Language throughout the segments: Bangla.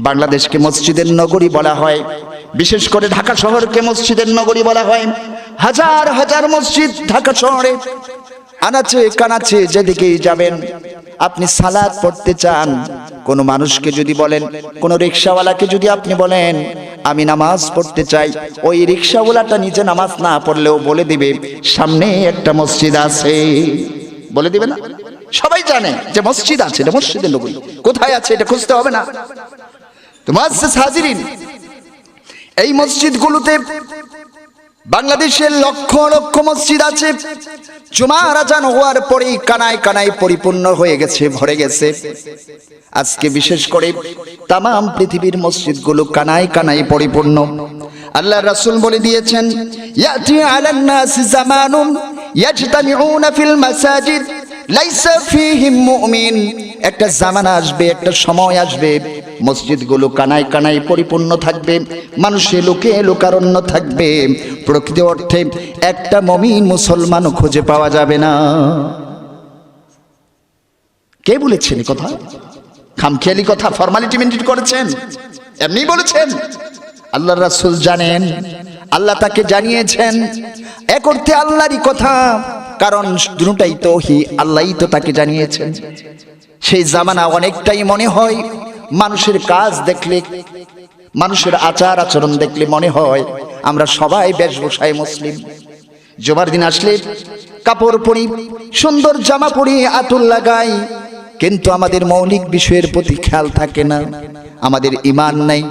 বাংলাদেশকে মসজিদের নগরী বলা হয়, বিশেষ করে ঢাকা শহরকে মসজিদের নগরী বলা হয়। হাজার হাজার মসজিদ ঢাকা শহরে, আনাচে কানাচে যেদিকেই যাবেন আপনি সালাত পড়তে চান, কোন মানুষকে যদি বলেন, কোন রিকশাওয়ালাকে যদি আপনি বলেন আমি নামাজ পড়তে চাই, ওই রিকশাওয়ালাটা নিজে নামাজ না পড়লেও বলে দিবে সামনে একটা মসজিদ আছে, বলে দিবে না? সবাই জানে যে মসজিদ আছে, এটা মসজিদের নগরী। কোথায় আছে এটা খুঁজতে হবে না। তো মুআজ্জিজ হাজিরিন, এই মসজিদগুলোতে বাংলাদেশের লক্ষ লক্ষ মসজিদ আছে। জুমার আজান হওয়ার পরেই কানায় কানায় পরিপূর্ণ হয়ে গেছে, ভরে গেছে। আজকে বিশেষ করে তামাম পৃথিবীর মসজিদগুলো কানায় কানায় পরিপূর্ণ। আল্লাহর রাসূল বলে দিয়েছেন, ইয়াতি আলান নাস জামানুন ইয়াজতামিউনা ফিল মাসাজিদ লাইসা ফীহিম মুমিন। একটা জামানা আসবে, একটা সময় আসবে, মসজিদগুলো কানায় কানায় পরিপূর্ণ থাকবে, মানুষে লোকে লোকারণ্য থাকবে, প্রকৃত অর্থে একটা মুমিন মুসলমানও খুঁজে পাওয়া যাবে না। কে বলেছেন এই কথা? খামখেয়ালি কথা, ফর্মালিটি মেনটেন করেছেন, এমনি বলেছেন? আল্লাহর রাসূল জানেন, আল্লাহ তাকে জানিয়েছেন। এক অর্থে আল্লাহরই কথা, কারণ দুটোটাই তো আল্লাহই তো তাকে জানিয়েছেন। সেই জামানা অনেকটাই মনে হয় মানুষের কাজ দেখলে, মানুষের আচার আচরণ দেখলে মনে হয় আমরা সবাই বেশভূষায় মুসলিম। জুমার দিন আসলে কাপড় পরি, সুন্দর জামা পরি, আতর লাগাই, কিন্তু আমাদের মৌলিক বিষয়ের প্রতি খেয়াল থাকে না। আমাদের ঈমান নাই,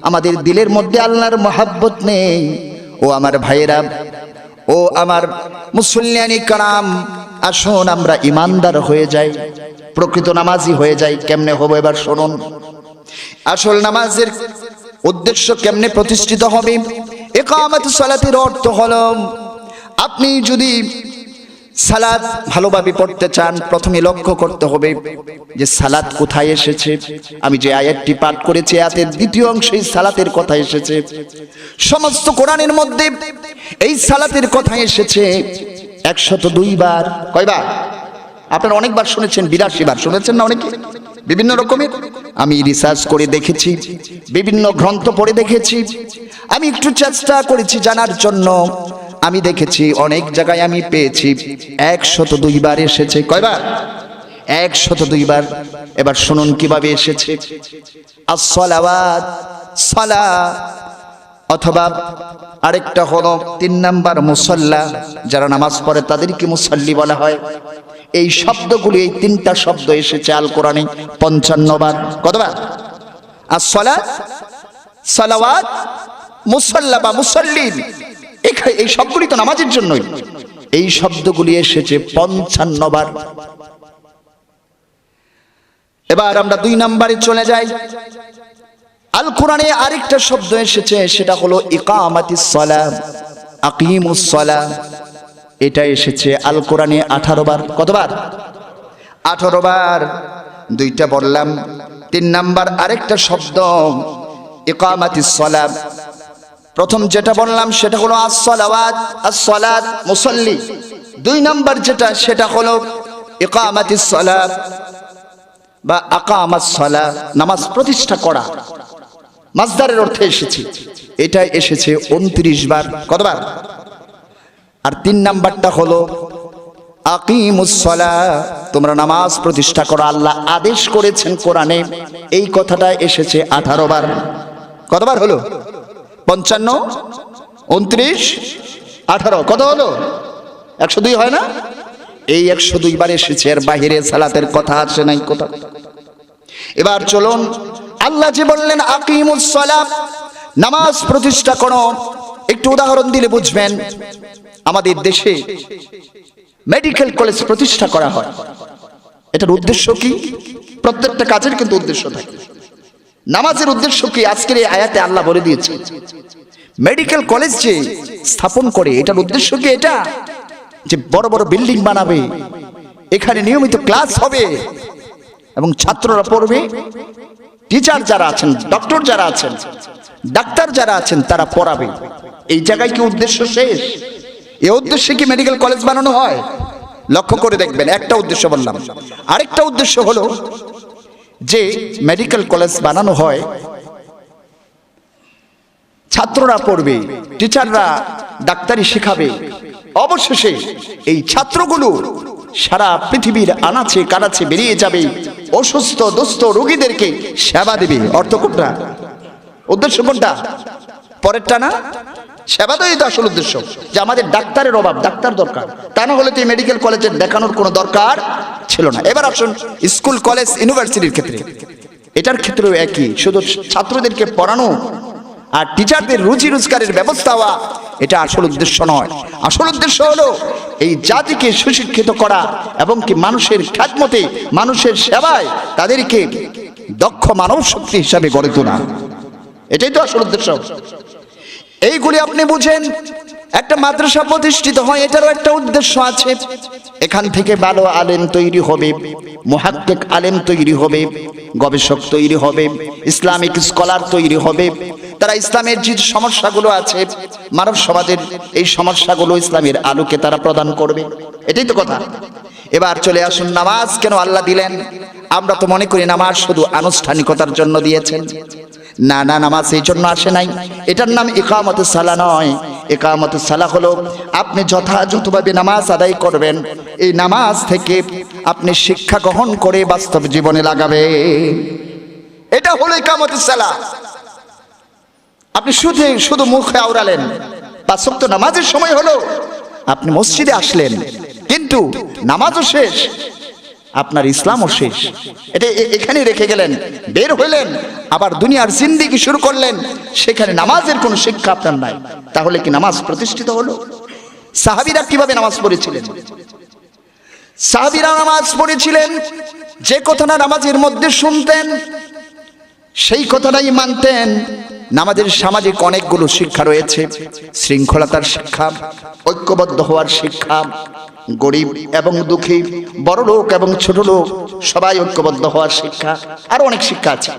আমাদের দিলের মধ্যে আল্লাহর মহব্বত নেই। ও আমার ভাইয়েরা, ও আমার মুসল্লিয়ানি কারাম, আসুন আমরা ঈমানদার হয়ে যাই, প্রকৃত নামাজি হয়ে যাই। কেমনে হবো এবার শুনুন। আসল নামাজের উদ্দেশ্য কেমনে প্রতিষ্ঠিত হবে? ইকামাতুস সালাতের অর্থ হলো, আপনি যদি সালাত ভালোভাবে পড়তে চান, প্রথমে লক্ষ্য করতে হবে যে সালাত কোথায় এসেছে। আমি যে আয়াতটি পাঠ করেছি, আয়াতের দ্বিতীয় অংশে সালাতের কথা এসেছে। সমস্ত কোরআনের মধ্যে এই সালাতের কথা এসেছে 102 বার। কয়বার? আপনারা অনেকবার শুনেছেন, 82 বার শুনেছেন না অনেকে? বিভিন্ন রকমের আমি রিসার্চ করে দেখেছি, বিভিন্ন গ্রন্থ পড়ে দেখেছি, আমি একটু চেষ্টা করেছি জানার জন্য। আমি দেখেছি অনেক জায়গায় আমি পেয়েছি 102 বার এসেছে। কয়বার? 102 বার। এবার শুনুন কিভাবে এসেছে। as-সালাওয়াত, সালাত, অথবা আরেকটা হলো 3 নাম্বার মুসাল্লা, যারা নামাজ পড়ে তাদেরকে মুসাল্লি বলা হয়। এই শব্দগুলি, এই 3টা শব্দ এসেছে আল কোরআনে 55 বার। কতবার? as-সালাত, সালাওয়াত, মুসাল্লা বা মুসাল্লিন, এই সবগুলি তো নামাজের জন্যই। এই শব্দগুলি এসেছে 55 বার। এবার আমরা 2 নম্বরে চলে যাই। আল কোরআনে আরেকটা শব্দ এসেছে, সেটা হলো ইকামাতিস সালাহ, আকিমুস সালাহ। এটা এসেছে আল কোরআনে 18 বার। কতবার? 18 বার। 2টা বললাম, 3 নাম্বার আরেকটা শব্দ ইকামাতিস সালাহ। প্রথম যেটা বললাম সেটা হলো as-সালাওয়াত, as-সালাত, মুসাল্লি। 2 নাম্বার যেটা, সেটা হলো ইকামাতিস সালাহ বা আকামাস সালাহ, নামাজ প্রতিষ্ঠা করা, মাসদারের অর্থে এসেছে। এটা এসেছে 29 বার। কতবার? আর 3 নাম্বারটা হলো আকিমুস সালাহ, তোমরা নামাজ প্রতিষ্ঠা করো, আল্লাহ আদেশ করেছেন কোরআনে। এই কথাটা এসেছে 18 বার। কতবার হলো? 55, 29, 18, কত হলো? 102 হয় না? এই 102 বার এসেছে, এর বাহিরে সালাতের কথা আসে নাই কোথাও। এবার চলুন, আল্লাহ যে বললেন আকিমুস সালাত, নামাজ প্রতিষ্ঠা করো, একটু উদাহরণ দিলে বুঝবেন। আমাদের দেশে মেডিকেল কলেজ প্রতিষ্ঠা করা হয়, এটার উদ্দেশ্য কি? প্রত্যেকটা কাজের কিন্তু উদ্দেশ্য থাকে। নামাজের উদ্দেশ্য কি? আজকের এই আয়াতে আল্লাহ বলে দিয়েছে। মেডিকেল কলেজ যে স্থাপন করে, এটার উদ্দেশ্য কি? এটা যে বড় বড় বিল্ডিং বানাবে, এখানে নিয়মিত ক্লাস হবে এবং ছাত্ররা পড়বে, টিচার যারা আছেন, ডক্টর যারা আছেন, ডাক্তার যারা আছেন, তারা পড়াবে। এই জায়গায় কি উদ্দেশ্য শেষ? এই উদ্দেশ্যে কি মেডিকেল কলেজ বানানো হয়? লক্ষ্য করে দেখবেন, একটা উদ্দেশ্য বললাম। আরেকটা উদ্দেশ্য হলো যে মেডিকেল কলেজ বানানো হয়, ছাত্ররা পড়বে, টিচাররা ডাক্তারি শেখাবে, অবশেষে এই ছাত্রগুলো সারা পৃথিবীর আনাচে কানাচে বেরিয়ে যাবে, অসুস্থ দুস্থ রোগীদেরকে সেবা দেবে। অর্থ কোনটা? উদ্দেশ্য কোনটা? পরেরটা না? সেবা দেওয়াই তো আসল উদ্দেশ্য, যে আমাদের ডাক্তারের অভাব, ডাক্তার দরকার, তা না হলে তো এই মেডিকেল কলেজের দেখানোর কোনো দরকার ছিল না। এবার আসুন স্কুল কলেজ ইউনিভার্সিটির ক্ষেত্রে, এটার ক্ষেত্রেও একই, শুধু ছাত্রদেরকে পড়ানো আর টিচারদের রুজি রোজগারের ব্যবস্থা হওয়া এটা আসল উদ্দেশ্য নয়। আসল উদ্দেশ্য হলো এই জাতিকে সুশিক্ষিত করা এবং কি মানুষের খ্যাতমতে, মানুষের সেবায় তাদেরকে দক্ষ মানব শক্তি হিসাবে গড়ে তোলা, এটাই তো আসল উদ্দেশ্য। এইগুলি আপনি বুঝেন। একটা মাদ্রাসা প্রতিষ্ঠিত হয়, এটারও একটা উদ্দেশ্য আছে। এখান থেকে ভালো আলেম তৈরি হবে, মুহাক্কিক আলেম তৈরি হবে, গবেষক তৈরি হবে, ইসলামিক স্কলার তৈরি হবে। তারা ইসলামের যে সমস্যাগুলো আছে মানব সমাজের, এই সমস্যাগুলো ইসলামের আলোকে তারা প্রদান করবে, এটাই তো কথা। এবার চলে আসুন, নামাজ কেন আল্লাহ দিলেন? আমরা তো মনে করি নামাজ শুধু আনুষ্ঠানিকতার জন্য দিয়েছেন। না না, নামাজ এই জন্য আসে নাই। এটার নাম ইকামতুস সালাহ নয়। ইকামতুস সালাহ হলো আপনি যথাযথভাবে নামাজ আদায় করবেন, এই নামাজ থেকে আপনি শিক্ষা গ্রহণ করে বাস্তব জীবনে লাগাবে, এটা হলো ইকামতুস সালাহ। আপনি শুধু মুখে আওড়ালেন, 5 ওয়াক্ত নামাজের সময় হলো, আপনি মসজিদে আসলেন, কিন্তু নামাজও শেষ, আপনার ইসলামও শেষ, এটা এখানে রেখে গেলেন, বের হইলেন, আবার দুনিয়ার জিন্দেগি শুরু করলেন, সেখানে নামাজের কোনো শিক্ষা আপনার নাই, তাহলে কি নামাজ প্রতিষ্ঠিত হলো? সাহাবীরা কিভাবে নামাজ পড়েছিলেন? সাহাবীরা নামাজ পড়েছিলেন, যে কথাটা নামাজের মধ্যে শুনতেন সেই কথাটাই মানতেন। নামাজের সামাজিক অনেকগুলো শিক্ষা রয়েছে, শৃঙ্খলতার শিক্ষা, ঐক্যবদ্ধ হওয়ার শিক্ষা, গরিব এবং দুঃখী, বড় লোক এবং ছোট লোক সবাই ঐক্যবদ্ধ হওয়ার শিক্ষা, আরো অনেক শিক্ষা আছে।